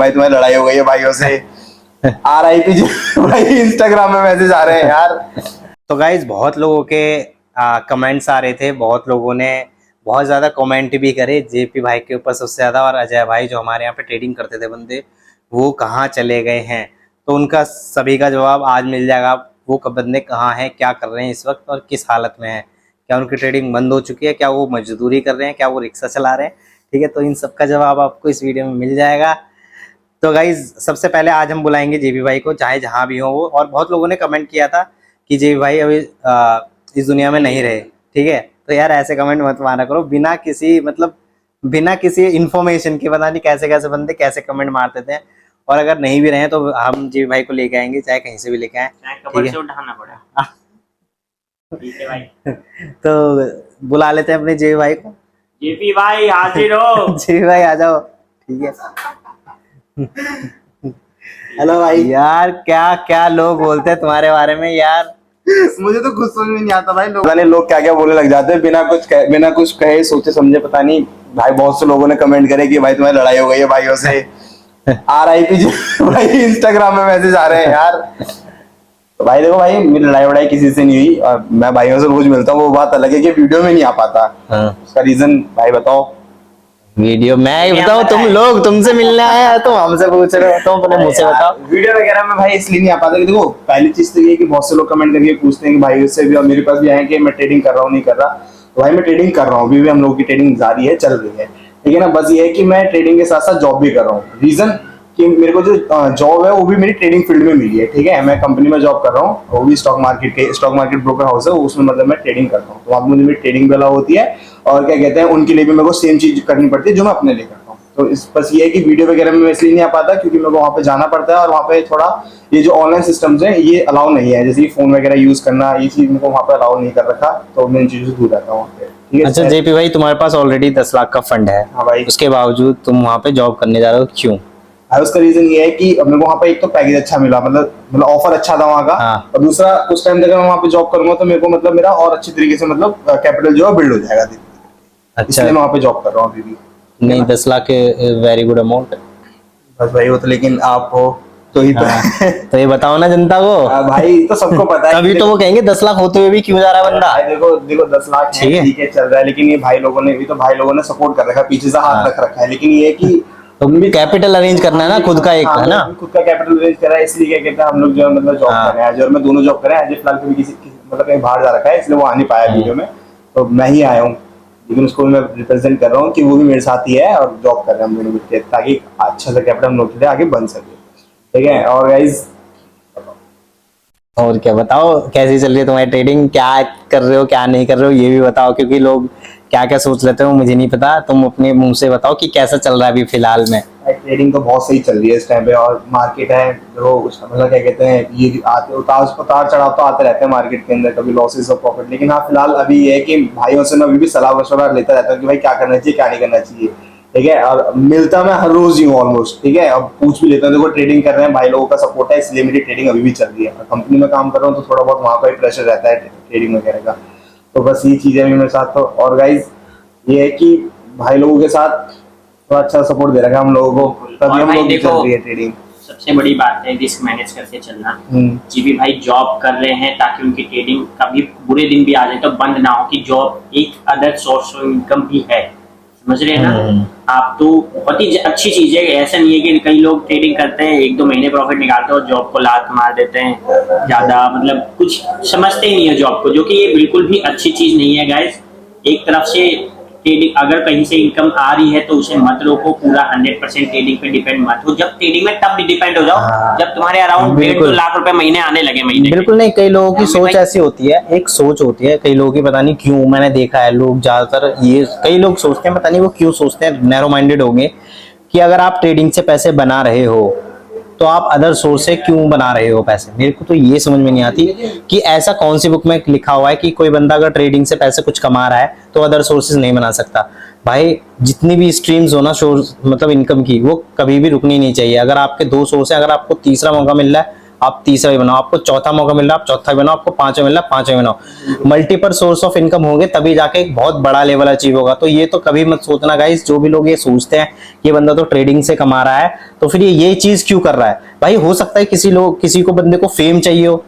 भाई तुम्हारी लड़ाई हो गई है भाइयों से। RIP भाई इंस्टाग्राम में मैसेज आ रहे हैं यार। तो गाइज बहुत लोगों के कमेंट्स आ रहे थे, बहुत लोगों ने बहुत ज़्यादा कमेंट भी करे जेपी भाई के ऊपर सबसे ज़्यादा, और अजय भाई जो हमारे यहाँ पे ट्रेडिंग करते थे बंदे, वो कहाँ चले गए हैं। तो उनका सभी का जवाब आज मिल जाएगा। वो बंदे कहाँ हैं, क्या कर रहे हैं इस वक्त और किस हालत में है, क्या उनकी ट्रेडिंग बंद हो चुकी है, क्या वो मजदूरी कर रहे हैं, क्या वो रिक्शा चला रहे हैं। ठीक है, तो इन सब का जवाब आपको इस वीडियो में मिल जाएगा। तो गाइज सबसे पहले आज हम बुलाएंगे जेपी भाई को, चाहे जहाँ भी हो वो। और बहुत लोगों ने कमेंट किया था कि जेपी भाई अभी इस दुनिया में नहीं रहे। ठीक है, तो यार ऐसे कमेंट मत मारा करो बिना किसी इन्फॉर्मेशन के। पता नहीं कैसे कैसे बंदे कैसे कमेंट मारते थे। और अगर नहीं भी रहे तो हम जेपी भाई को लेके आएंगे, चाहे कहीं से भी लेके आए। ठीक है, उठाना पड़ा। ठीक है भाई। तो बुला लेते हैं अपने जेपी भाई को। जेपी भाई हाजिर हो। जेपी भाई आ जाओ। ठीक है, हेलो भाई। यार क्या क्या लोग बोलते हैं तुम्हारे बारे में यार। मुझे तो खुद समझ में नहीं आता भाई, लोग क्या क्या बोलने लग जाते हैं बिना कुछ कहे सोचे समझे। पता नहीं भाई, बहुत से लोगों ने कमेंट करे कि भाई तुम्हारी लड़ाई हो गई है भाइयों से। RIP भाई इंस्टाग्राम में मैसेज आ रहे हैं यार। तो भाई देखो भाई, मेरी लड़ाई वड़ाई किसी से नहीं हुई और मैं भाइयों से रोज मिलता हूँ। वो बात अलग है कि वीडियो में नहीं आ पाता। उसका रीजन भाई बताओ। वीडियो मैं बताऊं, तुम लोग तुमसे मिलने आए हैं तो हमसे पूछ रहे हो, तुम अपने मुंह से बताओ। वीडियो वगैरह में भाई इसलिए नहीं आ पाता कि देखो, पहली चीज तो ये कि बहुत से लोग कमेंट करके पूछते हैं कि भाई उससे भी, और मेरे पास भी आए कि मैं ट्रेडिंग कर रहा हूँ नहीं कर रहा। तो भाई मैं ट्रेडिंग कर रहा हूँ, अभी भी हम लोग की ट्रेडिंग जारी है, चल रही है। ठीक है ना, बस ये है कि मैं ट्रेडिंग के साथ साथ जॉब भी कर रहा हूँ। रीजन कि मेरे को जो जॉब है वो भी मेरी ट्रेडिंग फील्ड में मिली है। ठीक है, मैं कंपनी में जॉब कर रहा हूँ, वो भी स्टॉक मार्केट ब्रोकर हाउस है, उसमें मतलब मैं ट्रेडिंग करता हूँ। तो वहाँ मुझे मेरी ट्रेडिंग भी अलाउ होती है और क्या कहते हैं, उनके लिए भी मेरे को सेम चीज करनी पड़ती है जो मैं अपने लिए करता हूँ। तो इस बस ये है कि वीडियो वगैरह में इसलिए नहीं आ पाता क्योंकि मेरे को वहाँ पे जाना पड़ता है और वहाँ पे थोड़ा ये जो ऑनलाइन सिस्टम्स हैं ये अलाउ नहीं है, जैसे फोन वगैरह यूज करना, ये चीज मेरे को वहाँ पे अलाउ नहीं कर रखा। तो मैं इन चीजों से दूर रहता हूँ वहाँ पे। अच्छा जेपी भाई, तुम्हारे पास ऑलरेडी 10 लाख का फंड है। हाँ भाई। उसके बावजूद तुम वहाँ पे जॉब करने जा रहे हो, क्यों? उसका रीजन ये है कि मेरे को वहाँ पे एक तो पैकेज अच्छा मिला, मतलब ऑफर अच्छा था वहाँ का। हाँ। और दूसरा उस टाइम तक मैं वहाँ पे जॉब करूंगा तो मेरे को मतलब मेरा और अच्छी तरीके से मतलब कैपिटल जो है बिल्ड हो जाएगा। अच्छा, इसलिए मैं वहाँ पे जॉब कर रहा हूँ अभी भी। नहीं 10 लाख वेरी गुड अमाउंट। बस भाई वो तो, लेकिन आप हो तो ही तो ये बताओ ना जनता को। भाई तो सबको पता है। तभी तो वो कहेंगे 10 लाख होते हुए भी क्यों जा रहा है बंदा। देखो 10 लाख ठीक है चल रहा है, लेकिन ये भाई लोगों ने सपोर्ट कर रखा है, पीछे से हाथ रख रखा है। लेकिन ये कि तो कैपिटल अरेंज करना है ना खुद का, एक है ना, खुद का कैपिटल अरेंज करा है। इसलिए क्या कहते हैं हम लोग जो है मतलब जॉब कर रहे हैं, और मैं दोनों जॉब कर रहे हैं। अजय फिलहाल कभी किसी मतलब कहीं बाहर जा रखा है, इसलिए वो आ नहीं पाया वीडियो में, तो मैं ही आया हूँ। लेकिन उसको मैं रिप्रेजेंट कर रहा हूँ कि वो भी मेरे साथ ही है और जॉब कर रहे हैं हम दोनों मिलकर, ताकि अच्छा सा कैपिटल हम लोग आगे बन सके। ठीक है, और गाइस और क्या बताओ, कैसी चल रही है तुम्हारी ट्रेडिंग, क्या कर रहे हो क्या नहीं कर रहे हो, ये भी बताओ। क्योंकि लोग क्या क्या सोच लेते हो मुझे नहीं पता, तुम अपने मुंह से बताओ कि कैसा चल रहा है अभी फिलहाल में। ट्रेडिंग तो बहुत सही चल रही है इस टाइम पे, और मार्केट है जो मतलब क्या कहते हैं, ये आते उतार चढ़ाव तो आते रहते हैं मार्केट के अंदर, कभी लॉसेस और प्रॉफिट। लेकिन हाँ फिलहाल अभी ये है कि भाइयों से मैं अभी भी सलाह मशवरा लेता रहता हूँ कि भाई क्या करना चाहिए क्या नहीं करना चाहिए। ठीक है, और मिलता मैं हर रोज ही हूँ ऑलमोस्ट। ठीक है, अब पूछ भी लेता हूँ, देखो ट्रेडिंग कर रहे हैं भाई लोगों का सपोर्ट है, इसलिए मेरी ट्रेडिंग अभी भी चल रही है। कंपनी में काम कर रहा हूँ तो थोड़ा बहुत वहाँ का भी प्रेशर रहता है ट्रेडिंग वगैरह का। तो बस ये चीजें मेरे साथ। तो और गाइज ये है कि भाई लोगों के साथ थोड़ा अच्छा सपोर्ट दे रखा है हम लोगों को, तभी हम लोग की चल रही है ट्रेडिंग। सबसे बड़ी बात है रिस्क मैनेज करके चलना। जीबी भाई जॉब कर रहे हैं ताकि उनकी ट्रेडिंग कभी बुरे दिन भी आ जाए तो बंद ना हो, कि जॉब एक अदर सोर्स ऑफ इनकम भी है, समझ रहे हैं ना आप। तो बहुत ही अच्छी चीज है। ऐसा नहीं है कि कई लोग ट्रेडिंग करते हैं 1-2 महीने प्रॉफिट निकालते हैं और जॉब को लात मार देते हैं, ज्यादा मतलब कुछ समझते ही नहीं है जॉब को, जो कि ये बिल्कुल भी अच्छी चीज नहीं है गाइस। एक तरफ से ट्रेडिंग अगर कहीं से इनकम आ रही है तो उसे मत रोको, पूरा 100% ट्रेडिंग पे डिपेंड मत हो। जब ट्रेडिंग में तब डिपेंड हो जाओ जब तुम्हारे अराउंड 1.5-2 लाख रुपए महीने आने लगे महीने। बिल्कुल नहीं, कई लोगों की सोच ऐसी होती है, एक सोच होती है कई लोगों की, पता नहीं क्यों, मैंने देखा है लोग ज्यादातर ये कई लोग सोचते हैं, पता नहीं वो क्यों सोचते हैं, नैरो माइंडेड होंगे, कि अगर आप ट्रेडिंग से पैसे बना रहे हो तो आप अदर सोर्स से क्यों बना रहे हो पैसे। मेरे को तो ये समझ में नहीं आती कि ऐसा कौन सी बुक में लिखा हुआ है कि कोई बंदा अगर ट्रेडिंग से पैसे कुछ कमा रहा है तो अदर सोर्सेज नहीं बना सकता। भाई जितनी भी स्ट्रीम्स हो ना सोर्स मतलब इनकम की, वो कभी भी रुकनी नहीं चाहिए। अगर आपके 2 सोर्स है, अगर आपको तीसरा मौका मिल रहा है आप तीसरा भी बनाओ, आपको चौथा मौका मिल रहा है आप चौथा भी बनाओ, आपको पांचवा मिल रहा है पांचवा भी बनाओ। मल्टीपल सोर्स ऑफ इनकम होंगे तभी जाके एक बहुत बड़ा लेवल अचीव होगा। तो ये तो कभी मत सोचना गाइस, जो भी लोग ये सोचते हैं कि ये बंदा तो ट्रेडिंग से कमा रहा है तो फिर ये चीज क्यों कर रहा है। भाई हो सकता है किसी को बंदे को फेम चाहिए हो,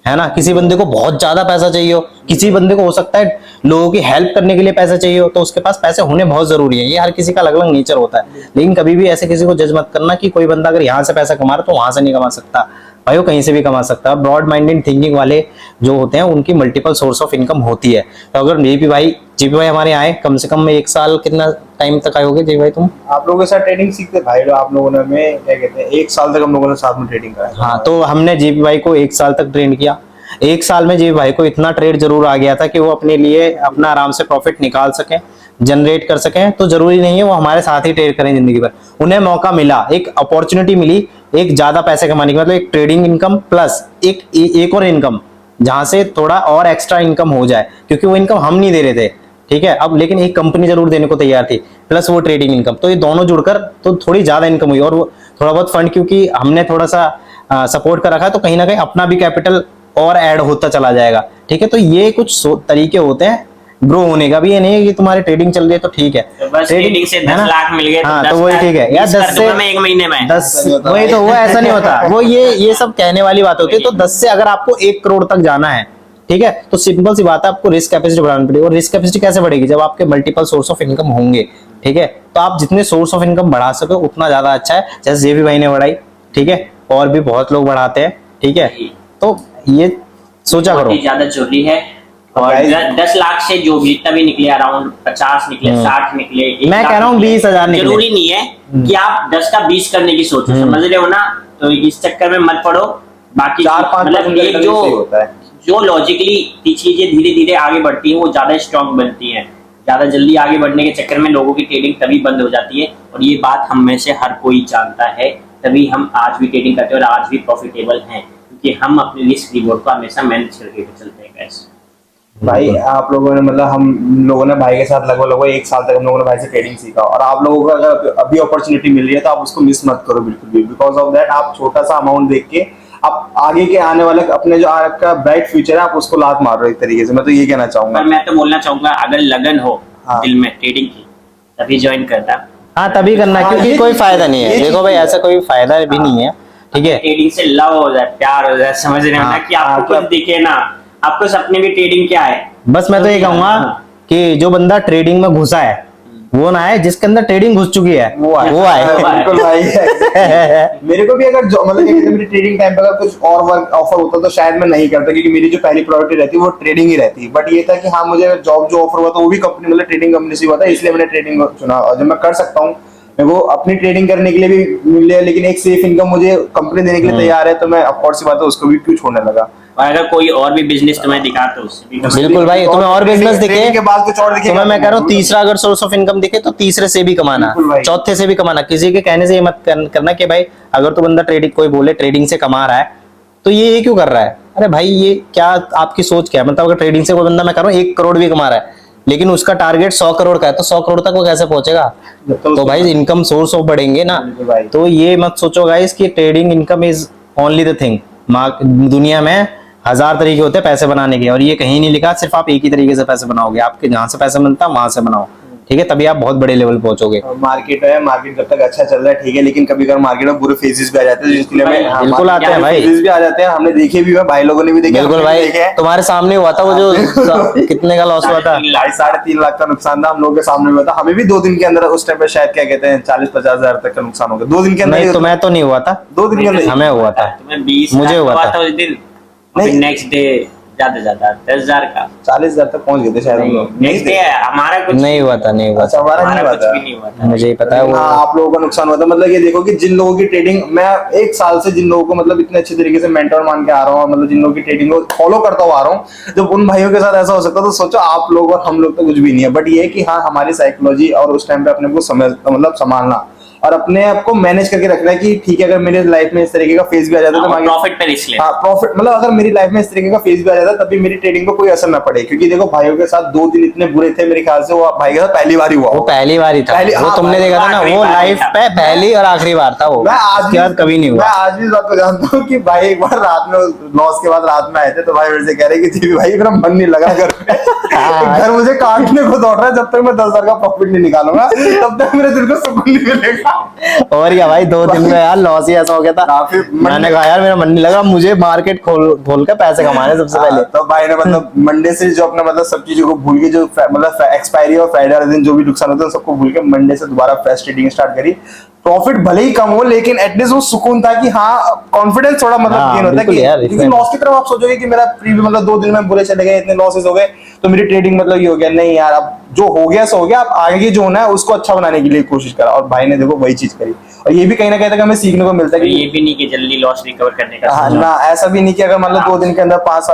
है ना, किसी बंदे को बहुत ज्यादा पैसा चाहिए हो, किसी बंदे को हो सकता है लोगों की हेल्प करने के लिए पैसा चाहिए हो, तो उसके पास पैसे होने बहुत जरूरी है। ये हर किसी का अलग अलग नेचर होता है। लेकिन कभी भी ऐसे किसी को जज मत करना कि कोई बंदा अगर यहाँ से पैसा कमा रहा है तो वहां से नहीं कमा सकता। भाई वो कहीं से भी कमा सकता है। ब्रॉड माइंडेड थिंकिंग वाले जो होते हैं उनकी मल्टीपल सोर्स ऑफ इनकम होती है। तो अगर जेपी भाई हमारे आए, कम से कम 1 साल कितना टाइम तक आए होगे जेपी भाई तुम? आप लोगों के साथ ट्रेडिंग सीखते भाई लोग, आप लोगों ने हमें क्या कहते हैं 1 साल तक हम लोगों ने साथ में ट्रेडिंग करा। हाँ, तो हमने जेपी भाई को 1 साल तक ट्रेन किया। 1 साल में जेपी भाई को इतना ट्रेड जरूर आ गया था कि वो अपने लिए अपना आराम से प्रॉफिट निकाल सके, जनरेट कर सकें। तो जरूरी नहीं है वो हमारे साथ ही ट्रेड करें जिंदगी भर। उन्हें मौका मिला, एक अपॉर्चुनिटी मिली एक ज्यादा पैसे कमाने की, मतलब एक ट्रेडिंग इनकम प्लस एक और इनकम जहां से थोड़ा और एक्स्ट्रा इनकम हो जाए, क्योंकि वो इनकम हम नहीं दे रहे थे, ठीक है। अब लेकिन एक कंपनी जरूर देने को तैयार थी, प्लस वो ट्रेडिंग इनकम, तो ये दोनों जुड़कर तो थोड़ी ज्यादा इनकम हुई। और वो थोड़ा बहुत फंड क्योंकि हमने थोड़ा सा सपोर्ट कर रखा है, तो कहीं ना कहीं अपना भी कैपिटल और ऐड होता चला जाएगा, ठीक है। तो ये कुछ तरीके होते हैं ग्रो होने का। भी ये नहीं है कि तुम्हारी ट्रेडिंग चल रही है तो ठीक है, तो बस ट्रेडिंग से 10 लाख मिल गए हाँ, तो वही ठीक है यार। 10 से मैं 1 महीने में 10 वही तो वो ऐसा नहीं होता। वो ये सब कहने वाली बात होती है। तो 10 से अगर आपको 1 करोड़ तक जाना है, ठीक है, तो सिंपल सी बात है, आपको रिस्क कैपेसिटी बढ़ानी पड़ेगी। और रिस्क कैपेसिटी कैसे बढ़ेगी? जब आपके मल्टीपल सोर्स ऑफ इनकम होंगे, ठीक है। तो आप जितने सोर्स ऑफ इनकम बढ़ा सको उतना ज्यादा अच्छा है। जैसे जेबी भाई ने बढ़ाई, ठीक है, और भी बहुत लोग बढ़ाते हैं, ठीक है। तो ये सोचा करो, ज्यादा जरूरी है। और 10 लाख से जो जितना भी निकले, अराउंड 50 निकले, 60 निकले, मैं कह रहा हूँ 20,000 निकले, जरूरी नहीं है कि आप 10 का 20 करने की सोचो, समझ रहे हो ना। तो इस चक्कर में मत पड़ो। बाकी 4-5 मतलब एक जो लॉजिकली चीजें धीरे धीरे आगे बढ़ती है वो ज्यादा स्ट्रॉन्ग बनती है। ज्यादा जल्दी आगे बढ़ने के चक्कर में लोगों की ट्रेडिंग तभी बंद हो जाती है। और ये बात हम में से हर कोई जानता है, तभी हम आज भी ट्रेडिंग करते हैं और आज भी प्रॉफिटेबल हैं, क्योंकि हम अपने रिस्क रिवॉर्ड को हमेशा मैनेज करके चलते हैं। कैसे भाई आप लोगों ने मतलब हम लोगों ने भाई के साथ लगभग 1 साल तक हम लोगों ने भाई से ट्रेडिंग सीखा। और आप लोगों को अगर अभी अपॉर्चुनिटी मिल रही है तो आप उसको मिस मत करो बिल्कुल भी। बिकॉज ऑफ दैट आप छोटा सा अमाउंट देख के आप आगे के आने वाले अपने जो आपका ब्राइट फ्यूचर है आप उसको लात मार रहे हो एक तरीके से। मैं तो ये कहना चाहूंगा। मैं तो बोलना चाहूंगा, अगर लगन हो दिल में ट्रेडिंग की तभी ज्वाइन करता। हाँ तभी करना, क्योंकि कोई फायदा नहीं है। देखो भाई ऐसा कोई फायदा भी नहीं है, ठीक है। ट्रेडिंग से लव हो जाए, प्यार हो जाए, समझ रहे हो ना, कि आपको कुछ दिखे ना, आपको सपने में ट्रेडिंग क्या है। बस मैं तो ये कहूंगा कि जो बंदा ट्रेडिंग में घुसा है वो ना है, जिसके अंदर ट्रेडिंग घुस चुकी है वो आए। बिल्कुल भाई। मेरे को भी अगर मतलब मेरी ट्रेडिंग टाइम पे अगर कुछ और वर्क ऑफर होता तो शायद मैं नहीं करता, क्योंकि मेरी जो पहली प्रायोरिटी रहती वो ट्रेडिंग ही रहती। बट ये था कि हाँ मुझे अगर जॉब जो ऑफर हुआ तो वो भी कंपनी मतलब ट्रेडिंग कंपनी से हुआ था, इसलिए मैंने ट्रेडिंग चुना। और जब मैं कर सकता हूँ, मेरे को अपनी ट्रेडिंग करने के लिए भी मिले, लेकिन एक सेफ इनकम मुझे कंपनी देने के लिए तैयार है, तो मैं ऑफकोर्स सी बात है उसको भी क्यों छोड़ने लगा। और अगर कोई और भी बिजनेस तुम्हें दिखा तो उससे भी बिल्कुल भाई, तुम्हें और बिजनेस दिखे के बाद कुछ और दिखे, तुम्हें मैं कह रहा हूँ तीसरा अगर सोर्स ऑफ इनकम दिखे तो तीसरे से भी कमाना, चौथे से भी कमाना। किसी के कहने से ये मत करना कि भाई अगर तो बंदा ट्रेडिंग कोई बोले ट्रेडिंग से कमा रहा है तो ये क्यों कर रहा है। अरे भाई ये क्या आपकी सोच क्या है? मतलब अगर ट्रेडिंग से कोई बंदा, मैं कह रहा हूँ 1 करोड़ भी कमा रहा है लेकिन उसका टारगेट 100 करोड़ का है, तो 100 करोड़ तक वो कैसे पहुंचेगा? तो भाई इनकम सोर्स ऑफ बढ़ेंगे ना। तो ये मत सोचो गाइस कि trading income is only the thing. दुनिया में 1000 तरीके होते हैं पैसे बनाने के, और ये कहीं नहीं लिखा सिर्फ आप एक ही तरीके से पैसे बनाओगे। आपके जहां से पैसा मिलता है वहां से बनाओ, ठीक है, तभी आप बहुत बड़े लेवल पहुंचोगे। मार्केट है, मार्केट जब तक अच्छा चल रहा है ठीक है, लेकिन कभी कभी मार्केट में बुरे फेजेस भी आ जाते हैं, जिसके लिए मैं बिल्कुल आते हैं भाई, फेजेस भी आ जाते हैं, हमने देखे भी है, भाई लोगों ने भी देखे। बिल्कुल भाई, तुम्हारे सामने हुआ था वो जो कितने का लॉस हुआ था? 3.5 लाख का नुकसान था हम लोगों के सामने हुआ था। हमें भी 2 दिन के अंदर उस टाइम पे शायद क्या कहते हैं 40-50 हजार तक का नुकसान हो गया 2 दिन के अंदर। तुम्हें तो नहीं हुआ था? 2 दिन के अंदर हमें हुआ था, मुझे हुआ था उस दिन। नेक्स्ट डे ज्यादा 10,000 का 40,000 तक पहुंच गए थे शायद हम लोग। नेक्स्ट डे हमारा कुछ नहीं हुआ था, नहीं हुआ था, हमारा नहीं हुआ कुछ भी नहीं हुआ था। मुझे ही पता है वो। हाँ, आप लोगों का नुकसान हुआ था। मतलब ये देखो कि जिन लोगों की ट्रेडिंग मैं 1 साल से जिन लोगों को मतलब इतने अच्छे तरीके से मेंटर मान के आ रहा हूँ, मतलब जिन लोगों की ट्रेडिंग को फॉलो करता हुआ आ रहा हूँ, जब उन भाइयों के साथ ऐसा हो सकता तो सोचो आप लोग और हम लोग तो कुछ भी नहीं है। बट ये है कि हाँ हमारी साइकोलॉजी और उस टाइम पे अपने को समझ मतलब संभालना, और अपने आप को मैनेज करके रखना है कि ठीक है अगर मेरे लाइफ में इस तरीके का फेज भी आ जाता है तो मैं प्रॉफिट पे रिस्क ले। हाँ प्रॉफिट, मतलब अगर मेरी लाइफ में इस तरीके का फेज भी आ जाता तब भी मेरी ट्रेडिंग पे कोई असर ना पड़े, क्योंकि देखो भाइयों के साथ 2 दिन इतने बुरे थे मेरे ख्याल से, वो भाई के साथ पहली बार ही हुआ। वो पहली बार ही था, वो हाँ, तुमने देखा था ना, वो लाइफ पे पहली और आखिरी बार था वो, मैं आज उसके बाद कभी नहीं हुआ। मैं आज भी इस बात को जानता हूँ कि भाई एक बार रात में लॉस के बाद रात में आए थे तो भाई मेरे से कह रहे कि जी भाई मेरा मन नहीं लगा घर पे, घर मुझे काटने को दौड़ रहा है, जब तक मैं 10,000 का प्रॉफिट नहीं निकालूंगा तब तक मेरे दिल को सुकून नहीं मिलेगा। और क्या भाई, 2 दिन में यार लॉस ही ऐसा हो गया था, मैंने कहा यार मेरा मन नहीं लगा, मुझे मार्केट खोल कर पैसे कमाने सबसे पहले। तो भाई ने मतलब मंडे से जो अपना मतलब सब चीजों को भूल के, जो मतलब एक्सपायरी और फ्राइडे वाले दिन जो भी नुकसान होता है सबको भूल के मंडे से दोबारा फ्रेश ट्रेडिंग स्टार्ट करी। प्रॉफिट भले ही कम हो लेकिन एटलीस्ट वो सुकून था कि हाँ कॉन्फिडेंस थोड़ा मतलब गेन होता है कि, क्योंकि लॉस की तरफ आप सोचोगे कि मेरा प्रीवियस मतलब 2 दिन में बुरे चले गए, इतने लॉसेस हो गए तो मेरी ट्रेडिंग मतलब ये हो गया, नहीं यार अब जो हो गया सो हो गया, अब आगे जो होना है उसको अच्छा बनाने के लिए कोशिश करा, और भाई ने देखो वही चीज करी। और ये भी कहीं ना कहीं तक हमें सीखने को मिलता है कि ये भी नहीं कि जल्दी लॉस रिकवर करने का हाँ ना, ऐसा भी नहीं कि अगर मतलब 2 दिन के अंदर 5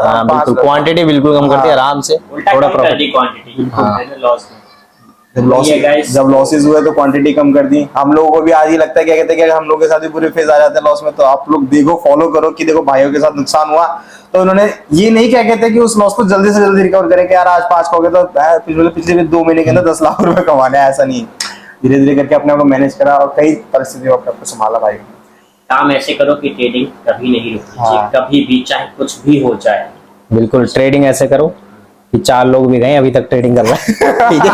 क्वांटिटी बिल्कुल कम करती है, आराम से थोड़ा प्रॉफिट। क्वांटिटी लॉस जब लॉसेस हुए तो क्वांटिटी कम कर दी। हम लोगों को भी आज ही लगता है, क्या कहते हैं कि हम लोगों के साथ भी बुरे फेज आ जाते हैं लॉस में, तो आप लोग देखो फॉलो करो कि देखो भाइयों के साथ नुकसान हुआ तो उन्होंने ये नहीं क्या कहते हैं कि उस लॉस को जल्दी से जल्दी रिकवर करें कि यार आज 5 का हो गया तो पिछले 2 महीने के अंदर 10 लाख रुपए कमाने हैं, ऐसा नहीं। धीरे धीरे करके अपने आप को मैनेज करा और कई परिस्थितियों में आपको संभाला भाई। काम ऐसे करो कि ट्रेडिंग कभी नहीं रुकनी चाहिए, कभी भी चाहे कुछ भी हो जाए। बिल्कुल ट्रेडिंग ऐसे करो कि 4 लोग भी गए अभी तक ट्रेडिंग कर रहे हैं, ठीक है।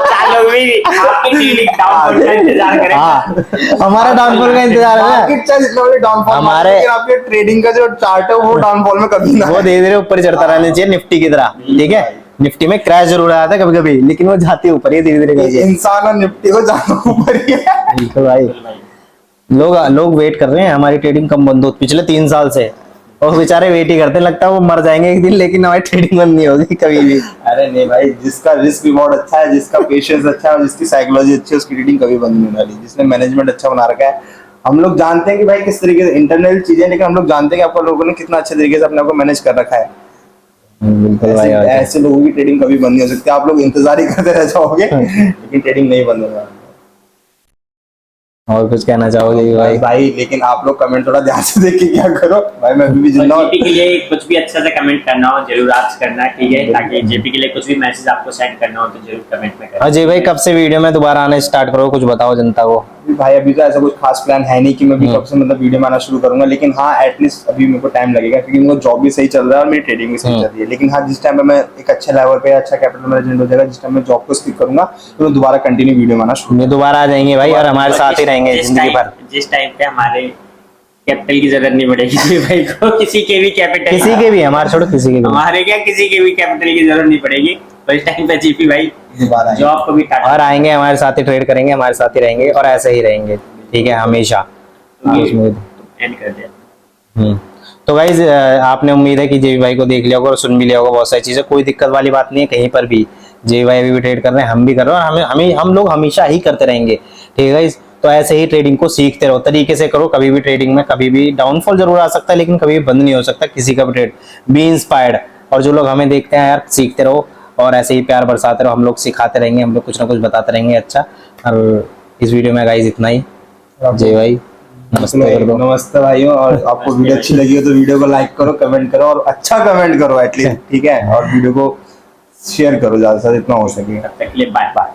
4 लोग भी आपकी ट्रेडिंग डाउनफॉल का इंतजार करें। हाँ, हमारा डाउनफॉल का इंतजार है, मार्केट चाहे जितना भी डाउनफॉल हमारे लेकिन आपके ट्रेडिंग का जो चार्ट है वो डाउनफॉल में कभी ना, वो धीरे धीरे ऊपर चढ़ता रहना चाहिए निफ्टी की तरह, ठीक है। निफ्टी में क्रैश जरूर आया था कभी कभी, लेकिन वो जाती ऊपर ही धीरे धीरे करके। इंसान और निफ्टी को जाना ऊपर ही है। बिल्कुल भाई, लोग वेट कर रहे हैं हमारी ट्रेडिंग कम बंद हो पिछले 3 साल से, और बेचारे वेट ही करते हैं, लगता है वो मर जाएंगे एक दिन, लेकिन हमारी ट्रेडिंग बंद नहीं होगी कभी भी। अरे नहीं भाई, जिसका रिस्क रिवॉर्ड अच्छा है, जिसका पेशेंस अच्छा है और जिसकी साइकोलॉजी अच्छी है उसकी ट्रेडिंग कभी बंद नहीं होने वाली, जिसने मैनेजमेंट अच्छा बना रखा है। हम लोग जानते हैं कि भाई किस तरीके से इंटरनल चीजें, लेकिन हम लोग जानते हैं कि आपको लोगों ने कितना अच्छे तरीके से अपने आप को मैनेज कर रखा है। बिल्कुल भाई, ऐसे लोगों की ट्रेडिंग कभी बंद नहीं हो सकती, आप लोग इंतजार ही करते रह जाओगे लेकिन ट्रेडिंग नहीं बंद होगा। और कुछ कहना चाहोगे भाई लेकिन आप लोग कमेंट थोड़ा ध्यान से देख के क्या करो भाई, मैं अभी भी जिंदा हूं। जेपी के लिए कुछ भी अच्छा सा कमेंट करना हो जरूर आज करना, ठीक है, ताकि जेपी के लिए कुछ भी मैसेज आपको सेंड करना हो तो जरूर कमेंट में करना। अजय भाई कब से वीडियो में दोबारा आना स्टार्ट करो, कुछ बताओ जनता को। भाई अभी तो ऐसा कुछ खास प्लान है नहीं कि मैं भी कब से मतलब वीडियो में आना शुरू करूंगा, लेकिन हाँ एटलीस्ट अभी मेरे को टाइम लगेगा क्योंकि मेरा जॉब भी सही चल रहा है और मेरी ट्रेडिंग भी सही चल रही है। लेकिन हाँ जिस टाइम पे मैं एक अच्छे लेवल पे अच्छा कैपिटल मैनेजमेंट हो जाएगा, जिस टाइम मैं जॉब को स्किप करूंगा तो मैं दोबारा कंटिन्यू वीडियो में आना शुरू, दोबारा आ जाएंगे भाई और हमारे साथ ही रहेंगे जिंदगी भर। जिस टाइम पे हमारे कैपिटल की जरूरत नहीं पड़ेगी भाई को, किसी के भी कैपिटल, किसी के भी, हमारे छोड़ो किसी के भी, हमारे क्या किसी के भी कैपिटल की जरूरत नहीं पड़ेगी, तो इस टाइम पे जीपी भाई जॉब को भी और आएंगे हमारे साथ ही, ट्रेड करेंगे हमारे साथ ही रहेंगे और ऐसे ही रहेंगे, ठीक है, हमेशा। एंड कर दिया। तो गाइज आपने उम्मीद है कि जेबी भाई को देख लिया होगा और सुन भी लिया होगा बहुत सारी चीजें, कोई दिक्कत वाली बात नहीं है कहीं पर भी। जेबी भाई अभी भी ट्रेड कर रहे हैं, हम भी कर रहे हैं और हम लोग हमेशा ही करते रहेंगे, ठीक है गाइज। तो ऐसे ही ट्रेडिंग को सीखते रहो, तरीके से करो। कभी भी ट्रेडिंग में कभी भी डाउनफॉल जरूर आ सकता है, लेकिन कभी भी बंद नहीं हो सकता किसी का भी ट्रेड। बी इंस्पायर्ड, और जो लोग हमें देखते हैं यार सीखते रहो और ऐसे ही प्यार बरसाते रहो, हम लोग सिखाते रहेंगे, हम लोग कुछ ना कुछ बताते रहेंगे अच्छा। और इस वीडियो में गाइज इतना ही। जय भाई, नमस्ते कर दो। नमस्ते भाइयों, और आपको वीडियो अच्छी लगी हो तो वीडियो को लाइक करो, कमेंट करो और अच्छा कमेंट करो एटलीस्ट, ठीक है, और वीडियो को शेयर करो ज्यादा से ज्यादा जितना हो सके। तब तक के लिए बाय बाय।